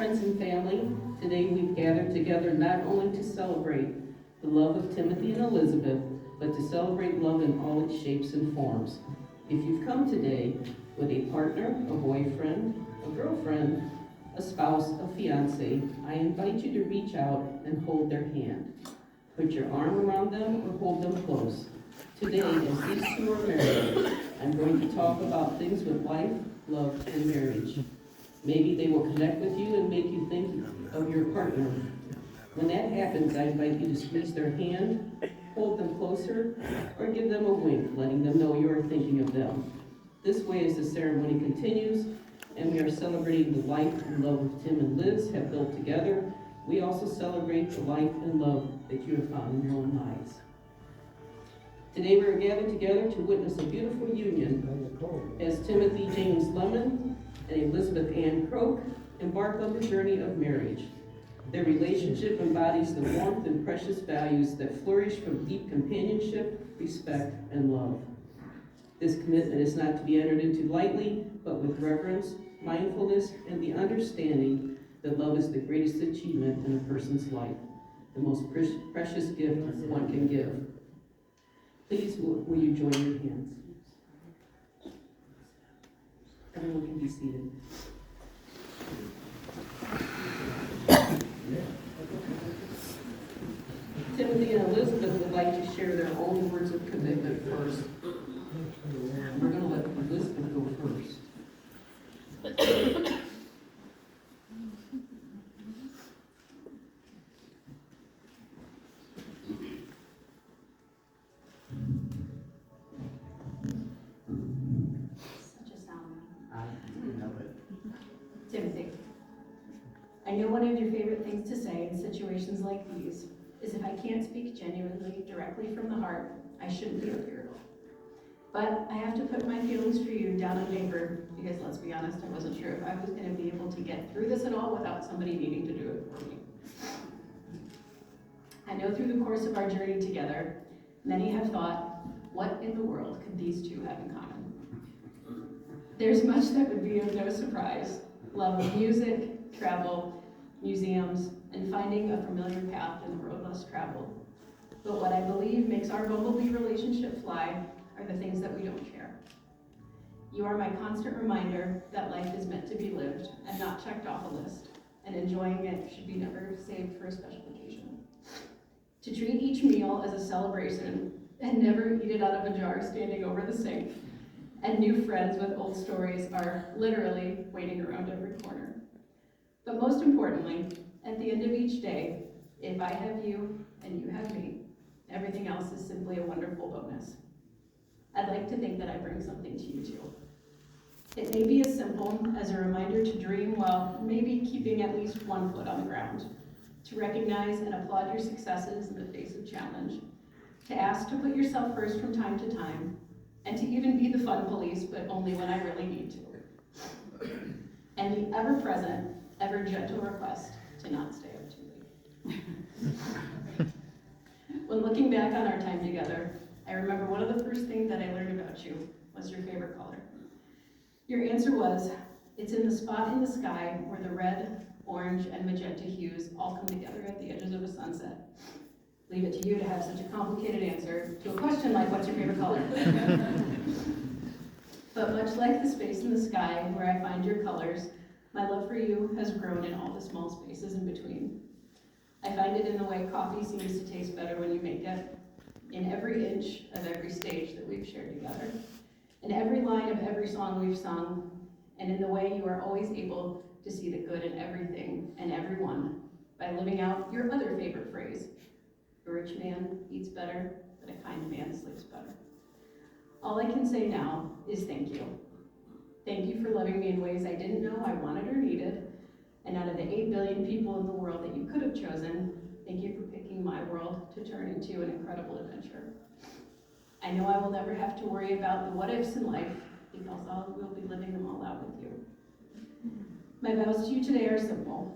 Friends and family, today we've gathered together not only to celebrate the love of Timothy and Elizabeth, but to celebrate love in all its shapes and forms. If you've come today with a partner, a boyfriend, a girlfriend, a spouse, a fiance, I invite you to reach out and hold their hand. Put your arm around them or hold them close. Today, as these two are married, I'm going to talk about things with life, love, and marriage. Maybe they will connect with you and make you think of your partner. When that happens, I invite you to squeeze their hand, hold them closer, or give them a wink, letting them know you are thinking of them. This way, as the ceremony continues, and we are celebrating the life and love of Tim and Liz have built together, we also celebrate the life and love that you have found in your own lives. Today we are gathered together to witness a beautiful union as Timothy James Lemmon and Elizabeth Ann Croak embark on the journey of marriage. Their relationship embodies the warmth and precious values that flourish from deep companionship, respect, and love. This commitment is not to be entered into lightly, but with reverence, mindfulness, and the understanding that love is the greatest achievement in a person's life, the most precious gift one can give. Please, will you join your hands? Everyone can be seated. Timothy and Elizabeth would like to share their own words of commitment first. We're going to let Elizabeth go first. Timothy, I know one of your favorite things to say in situations like these is if I can't speak genuinely, directly from the heart, I shouldn't be up here. But I have to put my feelings for you down on paper because, let's be honest, I wasn't sure if I was going to be able to get through this at all without somebody needing to do it for me. I know through the course of our journey together, many have thought, what in the world could these two have in common? There's much that would be of no surprise. Love of music, travel, museums, and finding a familiar path in the road less traveled. But what I believe makes our bumblebee relationship fly are the things that we don't share. You are my constant reminder that life is meant to be lived and not checked off a list, and enjoying it should be never saved for a special occasion. To treat each meal as a celebration and never eat it out of a jar standing over the sink, and new friends with old stories are literally waiting around every corner. But most importantly, at the end of each day, if I have you and you have me, everything else is simply a wonderful bonus. I'd like to think that I bring something to you too. It may be as simple as a reminder to dream while maybe keeping at least one foot on the ground, to recognize and applaud your successes in the face of challenge, to ask to put yourself first from time to time, and to even be the fun police, but only when I really need to. And the ever-present, ever-gentle request to not stay up too late. When looking back on our time together, I remember one of the first things that I learned about you was your favorite color. Your answer was, it's in the spot in the sky where the red, orange, and magenta hues all come together at the edges of a sunset. Leave it to you to have such a complicated answer to a question like, what's your favorite color? But much like the space in the sky where I find your colors, my love for you has grown in all the small spaces in between. I find it in the way coffee seems to taste better when you make it, in every inch of every stage that we've shared together, in every line of every song we've sung, and in the way you are always able to see the good in everything and everyone by living out your other favorite phrase, a rich man eats better, but a kind man sleeps better. All I can say now is thank you. Thank you for loving me in ways I didn't know I wanted or needed, and out of the 8 billion people in the world that you could have chosen, thank you for picking my world to turn into an incredible adventure. I know I will never have to worry about the what-ifs in life, because I will be living them all out with you. My vows to you today are simple.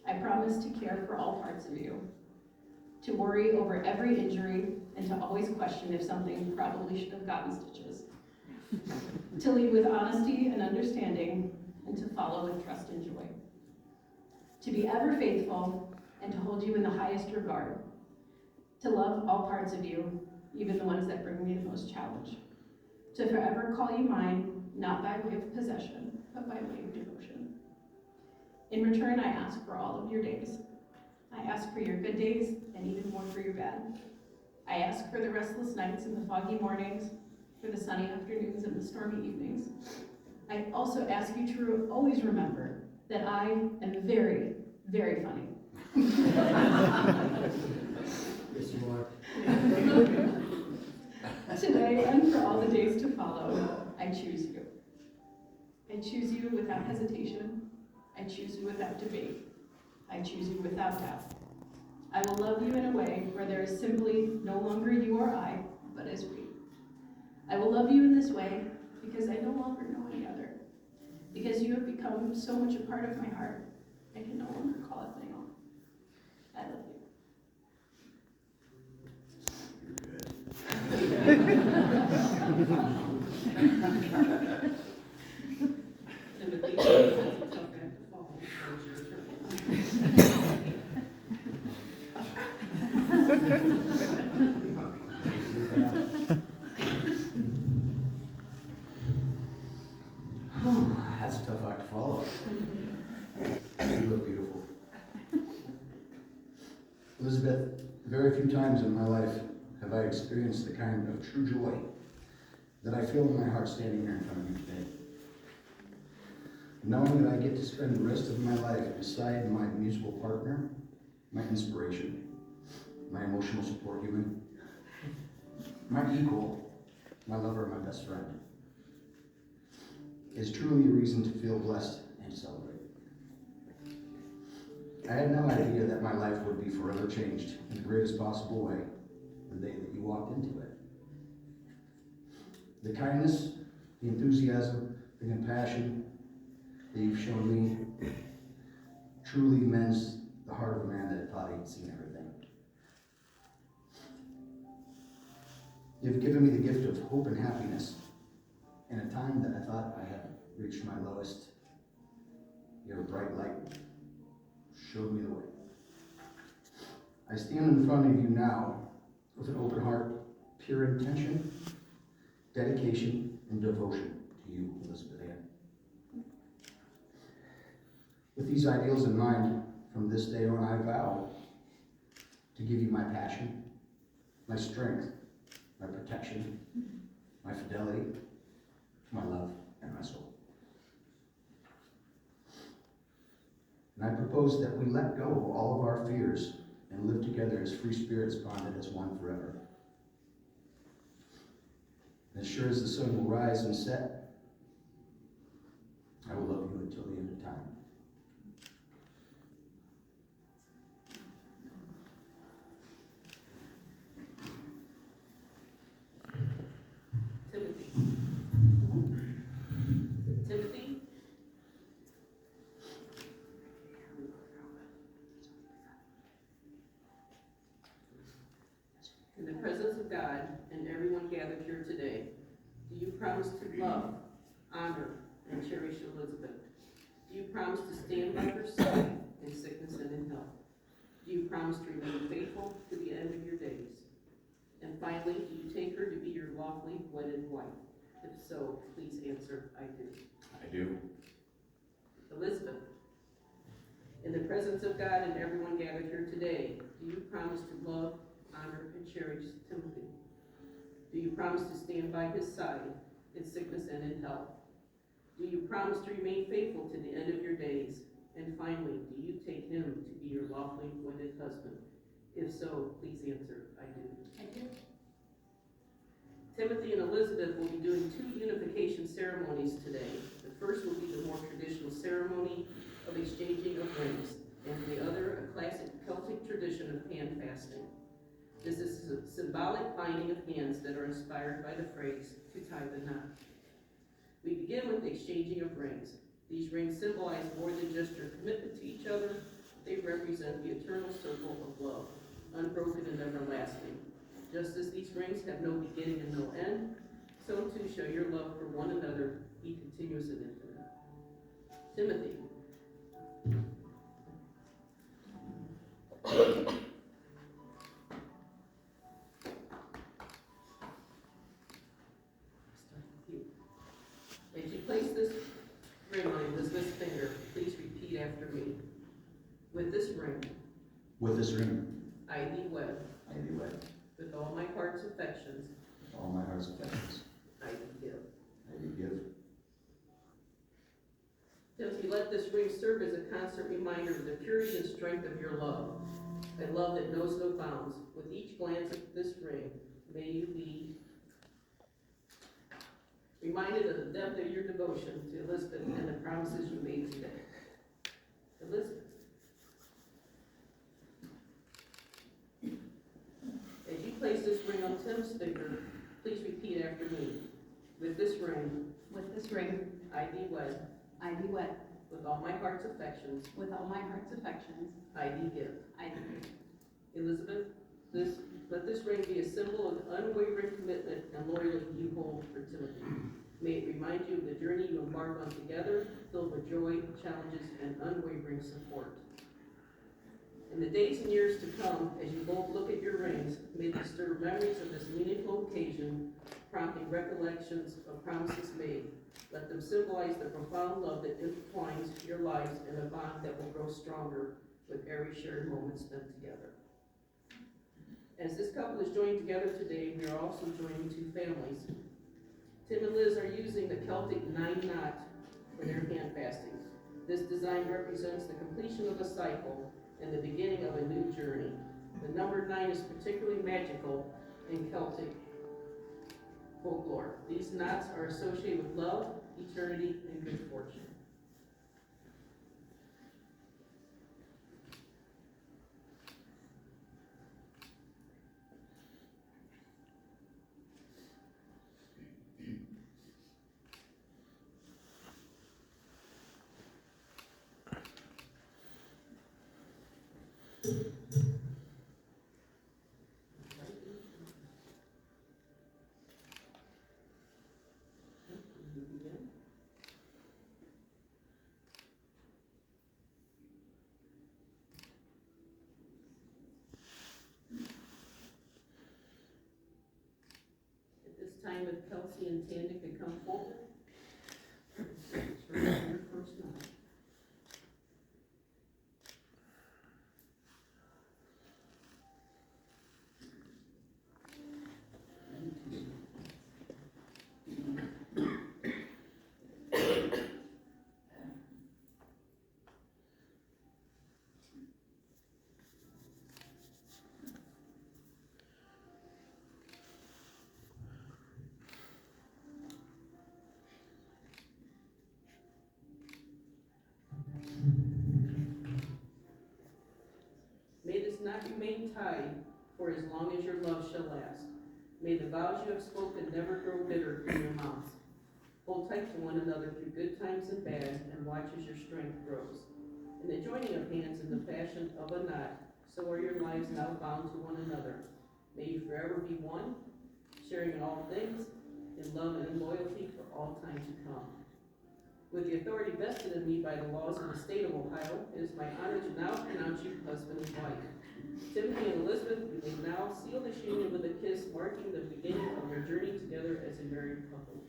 I promise to care for all parts of you, to worry over every injury, and to always question if something probably should have gotten stitches. To lead with honesty and understanding, and to follow with trust and joy. To be ever faithful, and to hold you in the highest regard. To love all parts of you, even the ones that bring me the most challenge. To forever call you mine, not by way of possession, but by way of devotion. In return, I ask for all of your days. I ask for your good days, and even more for your bad. I ask for the restless nights and the foggy mornings, for the sunny afternoons and the stormy evenings. I also ask you to always remember that I am very, very funny. Yes, you are. Today and for all the days to follow, I choose you. I choose you without hesitation. I choose you without debate. I choose you without doubt. I will love you in a way where there is simply no longer you or I, but as we. I will love you in this way because I no longer know any other. Because you have become so much a part of my heart, I can no longer call it my own. I love you. Timothy, come back to fall. It's your turn. That's a tough act to follow. You look beautiful. Elizabeth, very few times in my life have I experienced the kind of true joy that I feel in my heart standing here in front of you today. Knowing that I get to spend the rest of my life beside my musical partner, my inspiration, my emotional support human, my equal, my lover, my best friend, is truly a reason to feel blessed and celebrate. I had no idea that my life would be forever changed in the greatest possible way the day that you walked into it. The kindness, the enthusiasm, the compassion that you've shown me truly mends the heart of a man that thought he'd seen everything. You've given me the gift of hope and happiness in a time that I thought I had reached my lowest. Your bright light showed me the way. I stand in front of you now with an open heart, pure intention, dedication, and devotion to you, Elizabeth Ann. With these ideals in mind, from this day on I vow to give you my passion, my strength, my protection, my fidelity, my love, and my soul. And I propose that we let go of all of our fears and live together as free spirits bonded as one forever. As sure as the sun will rise and set, I will love you until the end of time. Timothy. Do you promise to love, honor, and cherish Elizabeth? Do you promise to stand by her side in sickness and in health? Do you promise to remain faithful to the end of your days? And finally, do you take her to be your lawfully wedded wife? If so, please answer, I do. I do. Elizabeth, in the presence of God and everyone gathered here today, do you promise to love, honor, and cherish Timothy? Do you promise to stand by his side in sickness and in health? Do you promise to remain faithful to the end of your days? And finally, do you take him to be your lawfully wedded husband? If so, please answer, I do. I do. Timothy and Elizabeth will be doing 2 unification ceremonies today. The first will be the more traditional ceremony of exchanging of rings, and the other a classic Celtic tradition of handfasting. This is a symbolic binding of hands that are inspired by the phrase, to tie the knot. We begin with the exchanging of rings. These rings symbolize more than just your commitment to each other. They represent the eternal circle of love, unbroken and everlasting. Just as these rings have no beginning and no end, so too shall your love for one another be continuous and infinite. Timothy. As you place this ring on Elizabeth's finger, please repeat after me. With this ring, I thee wed, thee wed, with all my heart's affections, with all my heart's affections, I thee give. I thee give. Timothy, let this ring serve as a constant reminder of the purity and strength of your love, a love that knows no bounds. With each glance at this ring, may you be reminded of the depth of your devotion to Elizabeth and the promises you made today. Elizabeth. As you place this ring on Tim's finger, please repeat after me. With this ring, I thee wed, I thee wed, with all my heart's affections, with all my heart's affections, I thee give. I thee give. Elizabeth, let this ring be a symbol of unwavering commitment and loyalty you hold for Timothy. May it remind you of the journey you embark on together, filled with joy, challenges, and unwavering support. In the days and years to come, as you both look at your rings, may they stir memories of this meaningful occasion, prompting recollections of promises made. Let them symbolize the profound love that intertwines your lives in a bond that will grow stronger with every shared moment spent together. As this couple is joined together today, we are also joining 2 families. Tim and Liz are using the Celtic 9-knot for their handfasting. This design represents the completion of a cycle and the beginning of a new journey. The number 9 is particularly magical in Celtic folklore. These knots are associated with love, eternity, and good fortune. Time if Kelsey and Tanda could come forward. For your first night. May this knot remain tied for as long as your love shall last. May the vows you have spoken never grow bitter in your mouths. Hold tight to one another through good times and bad, and watch as your strength grows. In the joining of hands in the fashion of a knot, so are your lives now bound to one another. May you forever be one, sharing in all things, in love and in loyalty for all time to come. With the authority vested in me by the laws of the state of Ohio, it is my honor to now pronounce you husband and wife. Timothy and Elizabeth, you may now seal this union with a kiss, marking the beginning of your journey together as a married couple.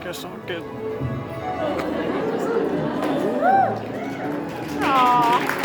Guess I'm good. Aww.